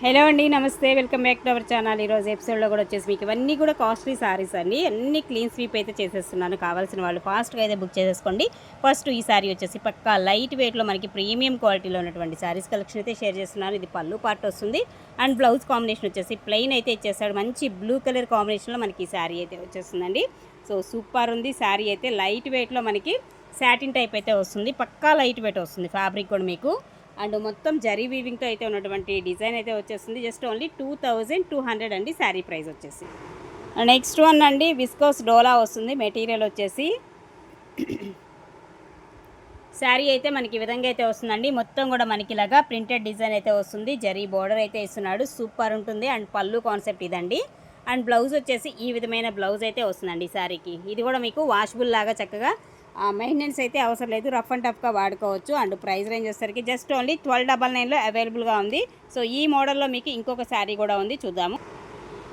Hello అండి, నమస్తే. Welcome back to our channel. ఈరోజు ఎపిసోడ్లో కూడా వచ్చేసి మీకు ఇవన్నీ కూడా కాస్ట్లీ సారీస్ అండి. అన్ని క్లీన్ స్వీప్ అయితే చేసేస్తున్నాను. కావాల్సిన వాళ్ళు ఫాస్ట్గా అయితే బుక్ చేసేసుకోండి. ఫస్ట్ ఈ సారీ వచ్చేసి పక్కా లైట్ వెయిట్లో మనకి ప్రీమియం క్వాలిటీలో ఉన్నటువంటి సారీస్ కలెక్షన్ అయితే షేర్ చేస్తున్నాను. ఇది పళ్ళు పార్ట్ వస్తుంది అండ్ బ్లౌజ్ కాంబినేషన్ వచ్చేసి ప్లెయిన్ అయితే ఇచ్చేసాడు. మంచి బ్లూ కలర్ కాంబినేషన్లో మనకి ఈ సారీ అయితే వచ్చేస్తుందండి. సో సూపర్ ఉంది సారీ అయితే. లైట్ వెయిట్లో మనకి సాటిన్ టైప్ అయితే వస్తుంది. పక్కా లైట్ వెయిట్ వస్తుంది ఫ్యాబ్రిక్ కూడా మీకు. అండ్ మొత్తం జరీ వీవింగ్తో అయితే ఉన్నటువంటి డిజైన్ అయితే వచ్చేస్తుంది. జస్ట్ ఓన్లీ 2200 అండి శారీ ప్రైస్ వచ్చేసి. నెక్స్ట్ వన్ అండి, విస్కోస్ డోలా వస్తుంది. మెటీరియల్ వచ్చేసి శారీ అయితే మనకి ఈ విధంగా అయితే వస్తుందండి. మొత్తం కూడా మనకి ఇలాగా ప్రింటెడ్ డిజైన్ అయితే వస్తుంది. జరీ బోర్డర్ అయితే ఇస్తున్నాడు. సూపర్ ఉంటుంది. అండ్ పళ్ళు కాన్సెప్ట్ ఇదండి. అండ్ బ్లౌజ్ వచ్చేసి ఈ విధమైన బ్లౌజ్ అయితే వస్తుందండి ఈ శారీకి. ఇది కూడా మీకు వాషబుల్ లాగా చక్కగా మెయింటెనెన్స్ అయితే అవసరం లేదు. రఫ్ అండ్ టఫ్గా వాడుకోవచ్చు. అండ్ ప్రైస్ రేంజ్ వచ్చేసరికి జస్ట్ ఓన్లీ 1299లో అవైలబుల్గా ఉంది. సో ఈ మోడల్లో మీకు ఇంకొక శారీ కూడా ఉంది, చూద్దాము.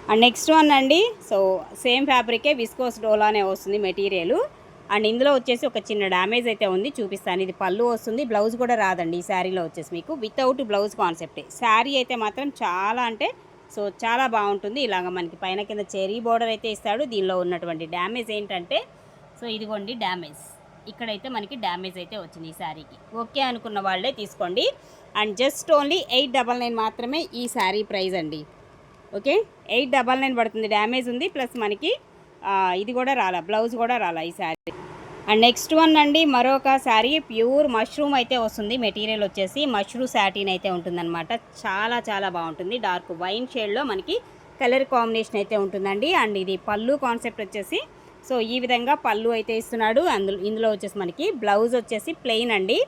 అండ్ నెక్స్ట్ వన్ అండి, సో సేమ్ ఫ్యాబ్రికే విస్కోస్ డోలానే వస్తుంది మెటీరియల్. అండ్ ఇందులో వచ్చేసి ఒక చిన్న డ్యామేజ్ అయితే ఉంది, చూపిస్తాను. ఇది పళ్ళు వస్తుంది, బ్లౌజ్ కూడా రాదండి ఈ శారీలో వచ్చేసి మీకు. వితౌట్ బ్లౌజ్ కాన్సెప్టే. శారీ అయితే మాత్రం చాలా అంటే సో చాలా బాగుంటుంది. ఇలాగ మనకి పైన కింద చెరీ బోర్డర్ అయితే ఇస్తాడు. దీనిలో ఉన్నటువంటి డ్యామేజ్ ఏంటంటే సో ఇదిగోండి డ్యామేజ్. ఇక్కడైతే మనకి డ్యామేజ్ అయితే వచ్చింది ఈ శారీకి. ఓకే అనుకున్న వాళ్ళే తీసుకోండి. అండ్ జస్ట్ ఓన్లీ 899 మాత్రమే ఈ శారీ ప్రైస్ అండి. ఓకే, 899 పడుతుంది. డ్యామేజ్ ఉంది ప్లస్ మనకి ఇది కూడా రాలా, బ్లౌజ్ కూడా రాలా ఈ శారీ. అండ్ నెక్స్ట్ వన్ అండి, మరొక శారీ ప్యూర్ మష్రూమ్ అయితే వస్తుంది. మెటీరియల్ వచ్చేసి మష్రూమ్ సాటిన్ అయితే ఉంటుందన్నమాట. చాలా చాలా బాగుంటుంది. డార్క్ వైన్ షేడ్లో మనకి కలర్ కాంబినేషన్ అయితే ఉంటుందండి. అండ్ ఇది పళ్ళు కాన్సెప్ట్ వచ్చేసి సో ఈ విధంగా పళ్ళు అయితే ఇస్తున్నాడు. ఇందులో వచ్చేసి మనకి బ్లౌజ్ వచ్చేసి ప్లెయిన్ అండి.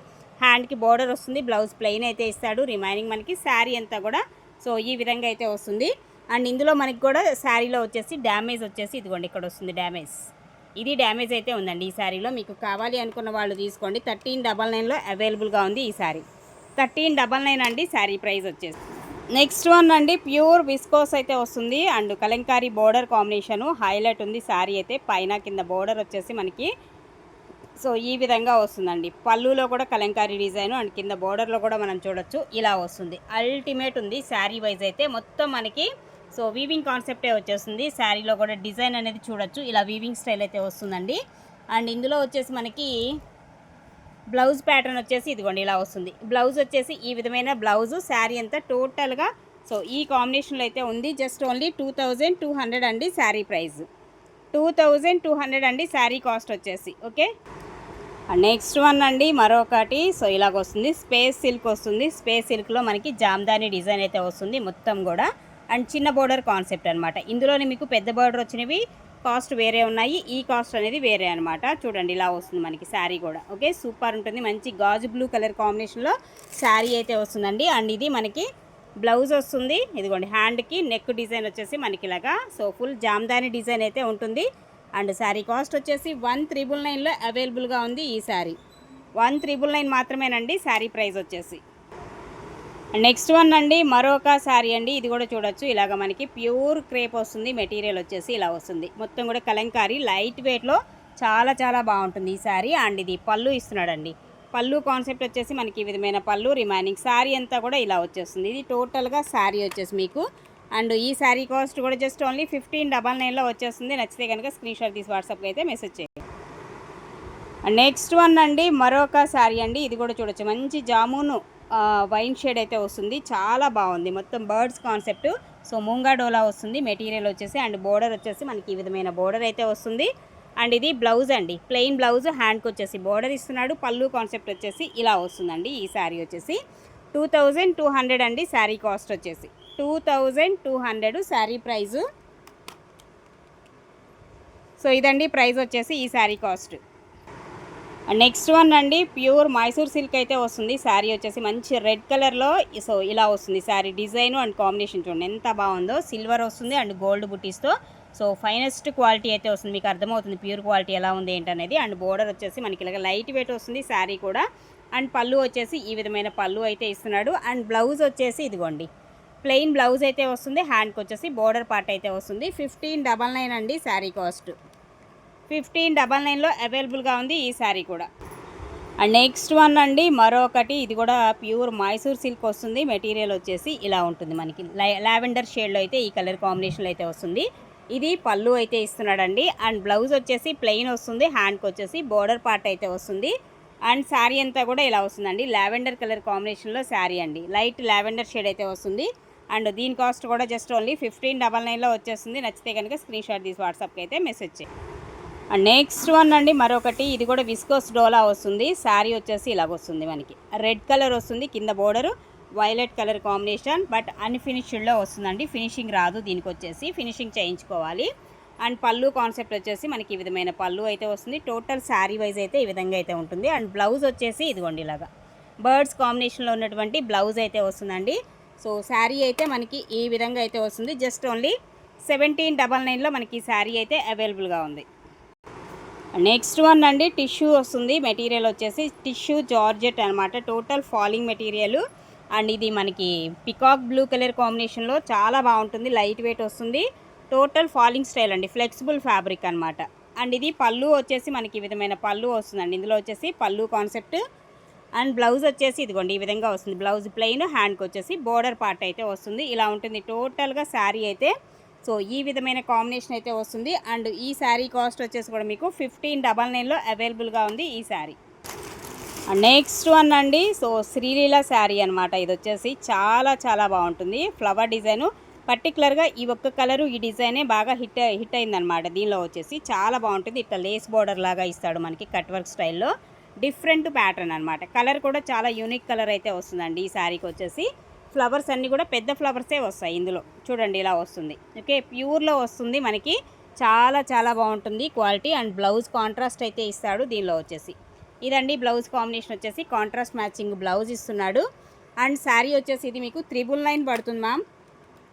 హ్యాండ్కి బోర్డర్ వస్తుంది, బ్లౌజ్ ప్లెయిన్ అయితే ఇస్తాడు. రిమైనింగ్ మనకి శారీ అంతా కూడా సో ఈ విధంగా అయితే వస్తుంది. అండ్ ఇందులో మనకి కూడా శారీలో వచ్చేసి డ్యామేజ్ వచ్చేసి ఇదిగోండి ఇక్కడ వస్తుంది డ్యామేజ్. ఇది డ్యామేజ్ అయితే ఉందండి ఈ శారీలో. మీకు కావాలి అనుకున్న వాళ్ళు తీసుకోండి. 1399లో అవైలబుల్గా ఉంది ఈ శారీ. 1399 అండి శారీ ప్రైస్ వచ్చేసి. నెక్స్ట్ వన్ అండి, ప్యూర్ విస్కోస్ అయితే వస్తుంది. And Kalamkari border combination highlight ఉంది శారీ అయితే. పైన కింద బోర్డర్ వచ్చేసి మనకి సో ఈ విధంగా వస్తుందండి. పళ్ళులో కూడా కలంకారీ డిజైన్ అండ్ కింద బోర్డర్లో కూడా మనం చూడొచ్చు ఇలా వస్తుంది. అల్టిమేట్ ఉంది శారీ వైజ్ అయితే. మొత్తం మనకి సో వీవింగ్ కాన్సెప్టే వచ్చేస్తుంది. శారీలో కూడా డిజైన్ అనేది చూడొచ్చు. ఇలా వీవింగ్ స్టైల్ అయితే వస్తుందండి. అండ్ ఇందులో వచ్చేసి మనకి బ్లౌజ్ ప్యాటర్న్ వచ్చేసి ఇదిగోండి ఇలా వస్తుంది. బ్లౌజ్ వచ్చేసి ఈ విధమైన బ్లౌజు. శారీ అంతా టోటల్గా సో ఈ కాంబినేషన్లో అయితే ఉంది. జస్ట్ ఓన్లీ 2200 అండి శారీ ప్రైస్. 2200 అండి శారీ కాస్ట్ వచ్చేసి. ఓకే, నెక్స్ట్ వన్ అండి మరొకటి సో ఇలాగ వస్తుంది. స్పేస్ సిల్క్ వస్తుంది. స్పేస్ సిల్క్లో మనకి జామ్దాని డిజైన్ అయితే వస్తుంది మొత్తం కూడా. అండ్ చిన్న బోర్డర్ కాన్సెప్ట్ అనమాట. ఇందులోనే మీకు పెద్ద బోర్డర్ వచ్చినవి కాస్ట్ వేరే ఉన్నాయి. ఈ కాస్ట్ అనేది వేరే అనమాట. చూడండి ఇలా వస్తుంది మనకి శారీ కూడా. ఓకే, సూపర్ ఉంటుంది. మంచి గాజు బ్లూ కలర్ కాంబినేషన్లో శారీ అయితే వస్తుందండి. అండ్ ఇది మనకి బ్లౌజ్ వస్తుంది. ఇదిగోండి హ్యాండ్కి నెక్ డిజైన్ వచ్చేసి మనకి ఇలాగా సో ఫుల్ జామ్దాని డిజైన్ అయితే ఉంటుంది. అండ్ శారీ కాస్ట్ వచ్చేసి 1399లో అవైలబుల్గా ఉంది ఈ శారీ. 1399 మాత్రమేనండి శారీ ప్రైస్ వచ్చేసి. నెక్స్ట్ వన్ అండి, మరొక శారీ అండి. ఇది కూడా చూడొచ్చు. ఇలాగ మనకి ప్యూర్ క్రేప్ వస్తుంది. మెటీరియల్ వచ్చేసి ఇలా వస్తుంది. మొత్తం కూడా కలంకారీ లైట్ వెయిట్లో చాలా చాలా బాగుంటుంది ఈ శారీ. అండ్ ఇది పళ్ళు ఇస్తున్నాడండి. పళ్ళు కాన్సెప్ట్ వచ్చేసి మనకి ఈ విధమైన పళ్ళు. రిమైనింగ్ శారీ అంతా కూడా ఇలా వచ్చేస్తుంది. ఇది టోటల్గా శారీ వచ్చేసి మీకు. అండ్ ఈ శారీ కాస్ట్ కూడా జస్ట్ ఓన్లీ 1599లో వచ్చేస్తుంది. నచ్చితే కనుక స్క్రీన్ షాట్ తీసి వాట్సాప్కి అయితే మెసేజ్ చేయండి. నెక్స్ట్ వన్ అండి, మరొక శారీ అండి. ఇది కూడా చూడొచ్చు. మంచి జామును వైన్ షేడ్ అయితే వస్తుంది. చాలా బాగుంది. మొత్తం బర్డ్స్ కాన్సెప్ట్ సో మూంగా డోలా వస్తుంది మెటీరియల్ వచ్చేసి. అండ్ బోర్డర్ వచ్చేసి మనకి ఈ విధమైన బోర్డర్ అయితే వస్తుంది. అండ్ ఇది బ్లౌజ్ అండి, ప్లెయిన్ బ్లౌజ్. హ్యాండ్కి వచ్చేసి బోర్డర్ ఇస్తున్నాడు. పళ్ళు కాన్సెప్ట్ వచ్చేసి ఇలా వస్తుందండి ఈ శారీ వచ్చేసి. 2200 అండి శారీ కాస్ట్ వచ్చేసి. 2200 శారీ ప్రైజు. సో ఇదండి ప్రైస్ వచ్చేసి ఈ శారీ కాస్ట్. నెక్స్ట్ వన్ అండి, ప్యూర్ మైసూర్ సిల్క్ అయితే వస్తుంది. శారీ వచ్చేసి మంచి రెడ్ కలర్లో సో ఇలా వస్తుంది శారీ డిజైన్ అండ్ కాంబినేషన్. చూడండి ఎంత బాగుందో. సిల్వర్ వస్తుంది అండ్ గోల్డ్ బుటీస్తో సో ఫైనెస్ట్ క్వాలిటీ అయితే వస్తుంది. మీకు అర్థమవుతుంది ప్యూర్ క్వాలిటీ ఎలా ఉంది ఏంటనేది. అండ్ బోర్డర్ వచ్చేసి మనకి ఇలాగ లైట్ వెయిట్ వస్తుంది శారీ కూడా. అండ్ పళ్ళు వచ్చేసి ఈ విధమైన పళ్ళు అయితే ఇస్తున్నాడు. అండ్ బ్లౌజ్ వచ్చేసి ఇదిగోండి ప్లెయిన్ బ్లౌజ్ అయితే వస్తుంది. హ్యాండ్కి వచ్చేసి బోర్డర్ పార్ట్ అయితే వస్తుంది. 1599 అండి శారీ కాస్ట్. 1599లో అవైలబుల్గా ఉంది ఈ శారీ కూడా. అండ్ నెక్స్ట్ వన్ అండి మరొకటి, ఇది కూడా ప్యూర్ మైసూర్ సిల్క్ వస్తుంది. మెటీరియల్ వచ్చేసి ఇలా ఉంటుంది మనకి. లావెండర్ షేడ్లో అయితే ఈ కలర్ కాంబినేషన్లో అయితే వస్తుంది. ఇది పళ్ళు అయితే ఇస్తున్నాడండి. అండ్ బ్లౌజ్ వచ్చేసి ప్లెయిన్ వస్తుంది. హ్యాండ్కి వచ్చేసి బోర్డర్ పార్ట్ అయితే వస్తుంది. అండ్ శారీ అంతా కూడా ఇలా వస్తుందండి. లావెండర్ కలర్ కాంబినేషన్లో శారీ అండి. లైట్ లావెండర్ షేడ్ అయితే వస్తుంది. అండ్ దీని కాస్ట్ కూడా జస్ట్ ఓన్లీ 1599లో వచ్చేస్తుంది. నచ్చితే కనుక స్క్రీన్ షాట్ తీసి వాట్సాప్కి అయితే మెసేజ్ చేయండి. అండ్ నెక్స్ట్ వన్ అండి మరొకటి, ఇది కూడా విస్కోస్ డోలా వస్తుంది. శారీ వచ్చేసి ఇలాగ వస్తుంది మనకి. రెడ్ కలర్ వస్తుంది, కింద border violet colour combination, but అన్ఫినిష్డ్లో వస్తుందండి. ఫినిషింగ్ రాదు, దీనికి వచ్చేసి ఫినిషింగ్ చేయించుకోవాలి. అండ్ పళ్ళు కాన్సెప్ట్ వచ్చేసి మనకి ఈ విధమైన పళ్ళు అయితే వస్తుంది. టోటల్ శారీ వైజ్ అయితే ఈ విధంగా అయితే ఉంటుంది. అండ్ బ్లౌజ్ వచ్చేసి ఇదిగోండి ఇలాగా బర్డ్స్ కాంబినేషన్లో ఉన్నటువంటి బ్లౌజ్ అయితే వస్తుందండి. సో శారీ అయితే మనకి ఈ విధంగా అయితే వస్తుంది. జస్ట్ ఓన్లీ 1799లో మనకి ఈ శారీ అయితే అవైలబుల్గా ఉంది. నెక్స్ట్ వన్ అండి టిష్యూ వస్తుంది. మెటీరియల్ వచ్చేసి టిష్యూ జార్జెట్ అనమాట. Total falling material. అండ్ ఇది మనకి పికాక్ బ్లూ కలర్ కాంబినేషన్లో చాలా బాగుంటుంది. లైట్ వెయిట్ వస్తుంది. టోటల్ ఫాలింగ్ స్టైల్ అండి. ఫ్లెక్సిబుల్ ఫ్యాబ్రిక్ అనమాట. అండ్ ఇది పళ్ళు వచ్చేసి మనకి ఈ విధమైన పళ్ళు వస్తుందండి. ఇందులో వచ్చేసి పళ్ళు కాన్సెప్ట్. అండ్ బ్లౌజ్ వచ్చేసి ఇదిగోండి ఈ విధంగా వస్తుంది. బ్లౌజ్ ప్లెయిన్, హ్యాండ్కి వచ్చేసి బోర్డర్ పార్ట్ అయితే వస్తుంది. ఇలా ఉంటుంది టోటల్గా శారీ అయితే. సో ఈ విధమైన కాంబినేషన్ అయితే వస్తుంది. అండ్ ఈ శారీ కాస్ట్ వచ్చేసి కూడా మీకు 1599లో అవైలబుల్గా ఉంది ఈ శారీ. నెక్స్ట్ వన్ అండి, సో శ్రీలీల శారీ అనమాట. ఇది వచ్చేసి చాలా చాలా బాగుంటుంది. ఫ్లవర్ డిజైను పర్టికులర్గా ఈ ఒక్క కలరు ఈ డిజైనే బాగా హిట్ అయిందనమాట. దీనిలో వచ్చేసి చాలా బాగుంటుంది. ఇట్లా లేస్ బోర్డర్ లాగా ఇస్తాడు మనకి కట్ వర్క్ స్టైల్లో. డిఫరెంట్ ప్యాటర్న్ అనమాట. కలర్ కూడా చాలా యూనిక్ కలర్ అయితే వస్తుందండి ఈ శారీకి వచ్చేసి. ఫ్లవర్స్ అన్నీ కూడా పెద్ద ఫ్లవర్సే వస్తాయి ఇందులో. చూడండి ఇలా వస్తుంది. ఓకే, ప్యూర్లో వస్తుంది మనకి. చాలా చాలా బాగుంటుంది క్వాలిటీ. అండ్ బ్లౌజ్ కాంట్రాస్ట్ అయితే ఇస్తాడు దీనిలో వచ్చేసి. ఇదండి బ్లౌజ్ కాంబినేషన్ వచ్చేసి కాంట్రాస్ట్ మ్యాచింగ్ బ్లౌజ్ ఇస్తున్నాడు. అండ్ శారీ వచ్చేసి ఇది మీకు 999 పడుతుంది మ్యామ్.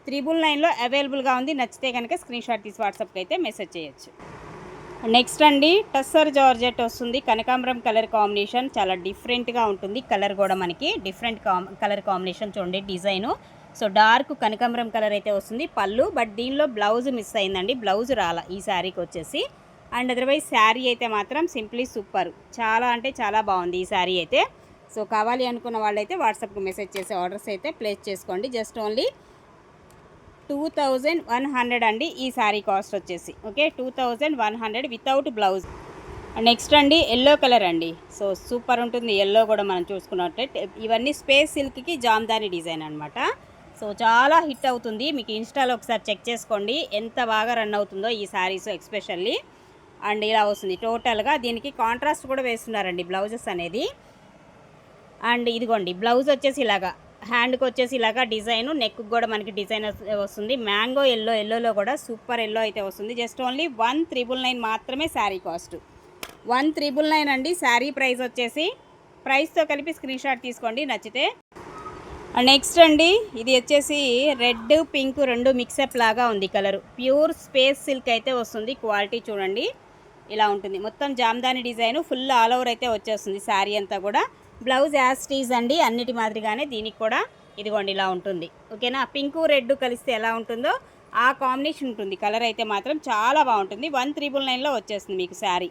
999లో అవైలబుల్గా ఉంది. నచ్చితే కనుక స్క్రీన్ షాట్ తీసి వాట్సాప్కి అయితే మెసేజ్ చేయొచ్చు. నెక్స్ట్ అండి టస్సర్ జార్జెట్ వస్తుంది. కనకాంబరం కలర్ కాంబినేషన్ చాలా డిఫరెంట్గా ఉంటుంది. కలర్ కూడా మనకి డిఫరెంట్ కలర్ కాంబినేషన్ చూడండి డిజైను. సో డార్క్ కనకాంబరం కలర్ అయితే వస్తుంది పళ్ళు. బట్ దీనిలో బ్లౌజ్ మిస్ అయిందండి. బ్లౌజ్ రాలా ఈ శారీకి వచ్చేసి. అండ్ అదర్వైజ్ శారీ అయితే మాత్రం సింప్లీ సూపర్. చాలా అంటే చాలా బాగుంది ఈ శారీ అయితే. సో కావాలి అనుకున్న వాళ్ళైతే వాట్సాప్కి మెసేజ్ చేసి ఆర్డర్స్ అయితే ప్లేస్ చేసుకోండి. జస్ట్ ఓన్లీ 2100 అండి ఈ శారీ కాస్ట్ వచ్చేసి. Okay, 2100 without blouse. నెక్స్ట్ అండి ఎల్లో కలర్ అండి. సో సూపర్ ఉంటుంది ఎల్లో కూడా. మనం చూసుకున్నట్లయితే ఇవన్నీ స్పేస్ సిల్క్కి జామ్దాని డిజైన్ అనమాట. సో చాలా హిట్ అవుతుంది. మీకు ఇన్స్టాలో ఒకసారి చెక్ చేసుకోండి ఎంత బాగా రన్ అవుతుందో ఈ శారీస్ ఎక్స్పెషల్లీ. అండ్ ఇలా వస్తుంది టోటల్గా. దీనికి కాంట్రాస్ట్ కూడా వేస్తున్నారండి బ్లౌజెస్ అనేది. అండ్ ఇదిగోండి బ్లౌజ్ వచ్చేసి ఇలాగా హ్యాండ్కి వచ్చేసి ఇలాగా డిజైన్, నెక్ కూడా మనకి డిజైన్ వస్తుంది. మ్యాంగో ఎల్లోలో కూడా సూపర్ ఎల్లో అయితే వస్తుంది. జస్ట్ ఓన్లీ 1999 మాత్రమే శారీ కాస్ట్. 1999 అండి శారీ ప్రైస్ వచ్చేసి. ప్రైస్తో కలిపి స్క్రీన్ షాట్ తీసుకోండి నచ్చితే. నెక్స్ట్ అండి ఇది వచ్చేసి రెడ్ పింక్ రెండు మిక్సప్ లాగా ఉంది కలరు. ప్యూర్ స్పేస్ సిల్క్ అయితే వస్తుంది. క్వాలిటీ చూడండి ఇలా ఉంటుంది. మొత్తం Jamdani design full all over అయితే వచ్చేస్తుంది శారీ అంతా కూడా. బ్లౌజ్ యాస్టీజ్ అండి అన్నిటి మాదిరిగానే దీనికి కూడా ఇదిగోండి ఇలా ఉంటుంది. ఓకేనా, పింకు రెడ్ కలిస్తే ఎలా ఉంటుందో ఆ కాంబినేషన్ ఉంటుంది. కలర్ అయితే మాత్రం చాలా బాగుంటుంది. 1999లో వచ్చేస్తుంది మీకు శారీ.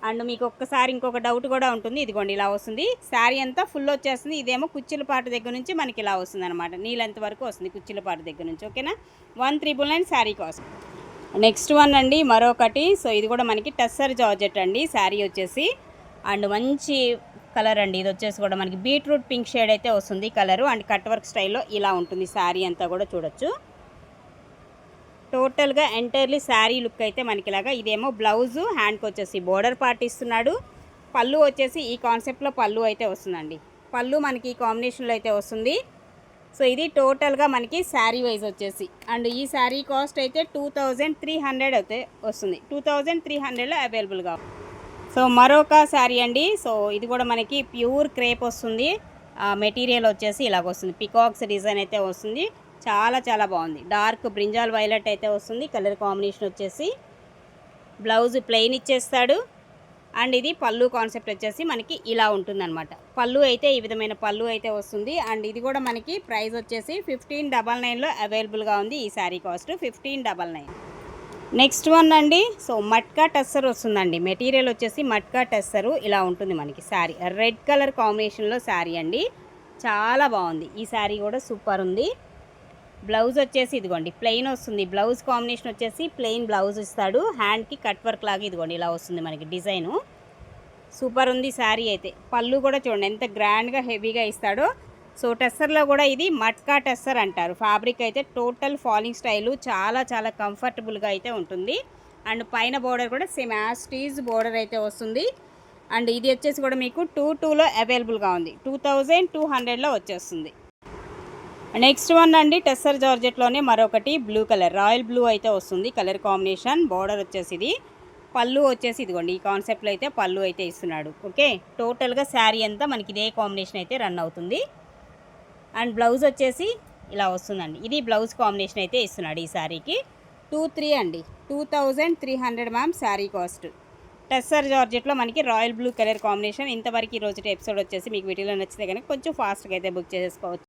అండ్ మీకు ఒక్కసారి ఇంకొక డౌట్ కూడా ఉంటుంది. ఇదిగోండి ఇలా వస్తుంది శారీ అంతా ఫుల్ వచ్చేస్తుంది. ఇదేమో కుచ్చిల పాటు దగ్గర నుంచి మనకి ఇలా వస్తుంది అనమాట. నీళ్ళంత వరకు వస్తుంది కుచ్చిల పాటు దగ్గర నుంచి. ఓకేనా, 1999 శారీ కాస్ట్. నెక్స్ట్ వన్ అండి మరొకటి. సో ఇది కూడా మనకి టస్సర్ జార్జెట్ అండి శారీ వచ్చేసి. అండ్ మంచి కలర్ అండి. ఇది వచ్చేసి కూడా మనకి బీట్రూట్ పింక్ షేడ్ అయితే వస్తుంది కలరు. అండ్ కట్ వర్క్ స్టైల్లో ఇలా ఉంటుంది శారీ అంతా కూడా చూడొచ్చు. టోటల్గా ఎంటైర్లీ శారీ లుక్ అయితే మనకి ఇలాగా. ఇదేమో బ్లౌజు, హ్యాండ్కి వచ్చేసి బోర్డర్ పార్ట్ ఇస్తున్నాడు. పళ్ళు వచ్చేసి ఈ కాన్సెప్ట్లో పళ్ళు అయితే వస్తుందండి. పళ్ళు మనకి ఈ కాంబినేషన్లో అయితే వస్తుంది. సో ఇది టోటల్గా మనకి శారీ వైజ్ వచ్చేసి. అండ్ ఈ శారీ కాస్ట్ అయితే 2300 అయితే వస్తుంది. 2300లో అవైలబుల్గా. సో మరొక శారీ అండి. సో ఇది కూడా మనకి ప్యూర్ క్రేప్ వస్తుంది. మెటీరియల్ వచ్చేసి ఇలాగ వస్తుంది. పికాక్స్ డిజైన్ అయితే వస్తుంది. చాలా చాలా బాగుంది. డార్క్ బ్రింజాల్ వైలెట్ అయితే వస్తుంది కలర్ కాంబినేషన్ వచ్చేసి. బ్లౌజ్ ప్లెయిన్ ఇచ్చేస్తాడు. అండ్ ఇది పళ్ళు కాన్సెప్ట్ వచ్చేసి మనకి ఇలా ఉంటుందన్నమాట. పళ్ళు అయితే ఈ విధమైన పళ్ళు అయితే వస్తుంది. అండ్ ఇది కూడా మనకి ప్రైస్ వచ్చేసి 1599లో అవైలబుల్గా ఉంది ఈ శారీ కాస్ట్ 1599. నెక్స్ట్ వన్ అండి. సో మట్కా టస్సర్ వస్తుందండి. మెటీరియల్ వచ్చేసి మట్కా టస్సరు ఇలా ఉంటుంది మనకి శారీ. రెడ్ కలర్ కాంబినేషన్లో శారీ అండి. చాలా బాగుంది. ఈ శారీ కూడా సూపర్ ఉంది. బ్లౌజ్ వచ్చేసి ఇదిగోండి ప్లెయిన్ వస్తుంది. బ్లౌజ్ కాంబినేషన్ వచ్చేసి ప్లెయిన్ బ్లౌజ్ ఇస్తాడు. హ్యాండ్కి కట్ వర్క్ లాగా ఇదిగోండి ఇలా వస్తుంది మనకి డిజైను. సూపర్ ఉంది శారీ అయితే. పళ్ళు కూడా చూడండి ఎంత గ్రాండ్గా హెవీగా ఇస్తాడో. సో టెస్సర్లో కూడా ఇది మట్కా టెస్సర్ అంటారు. ఫ్యాబ్రిక్ అయితే టోటల్ ఫాలింగ్ స్టైలు చాలా చాలా కంఫర్టబుల్గా అయితే ఉంటుంది. అండ్ పైన బోర్డర్ కూడా సేమ్ యాస్టీజ్ బోర్డర్ అయితే వస్తుంది. అండ్ ఇది వచ్చేసి కూడా మీకు 2/2లో అవైలబుల్గా ఉంది. 2200లో వచ్చేస్తుంది. నెక్స్ట్ వన్ అండి టెస్సర్ జార్జెట్లోనే మరొకటి బ్లూ కలర్ రాయల్ బ్లూ అయితే వస్తుంది. కలర్ కాంబినేషన్ బోర్డర్ వచ్చేసి ఇది. పళ్ళు వచ్చేసి ఇదిగోండి ఈ కాన్సెప్ట్లో అయితే పళ్ళు అయితే ఇస్తున్నాడు. ఓకే, టోటల్గా శారీ అంతా మనకి ఇదే కాంబినేషన్ అయితే రన్ అవుతుంది. అండ్ బ్లౌజ్ వచ్చేసి ఇలా వస్తుందండి. ఇది బ్లౌజ్ కాంబినేషన్ అయితే ఇస్తున్నాడు ఈ శారీకి. 23 అండి, 2300 మ్యామ్ శారీ కాస్ట్. టెస్సర్ జార్జెట్లో మనకి రాయల్ బ్లూ కలర్ కాంబినేషన్. ఇంతవరకు ఈ రోజు ఎపిసోడ్ వచ్చేసి మీకు వీడియోలో నచ్చితే కనుక కొంచెం ఫాస్ట్గా అయితే బుక్ చేసుకోవచ్చు.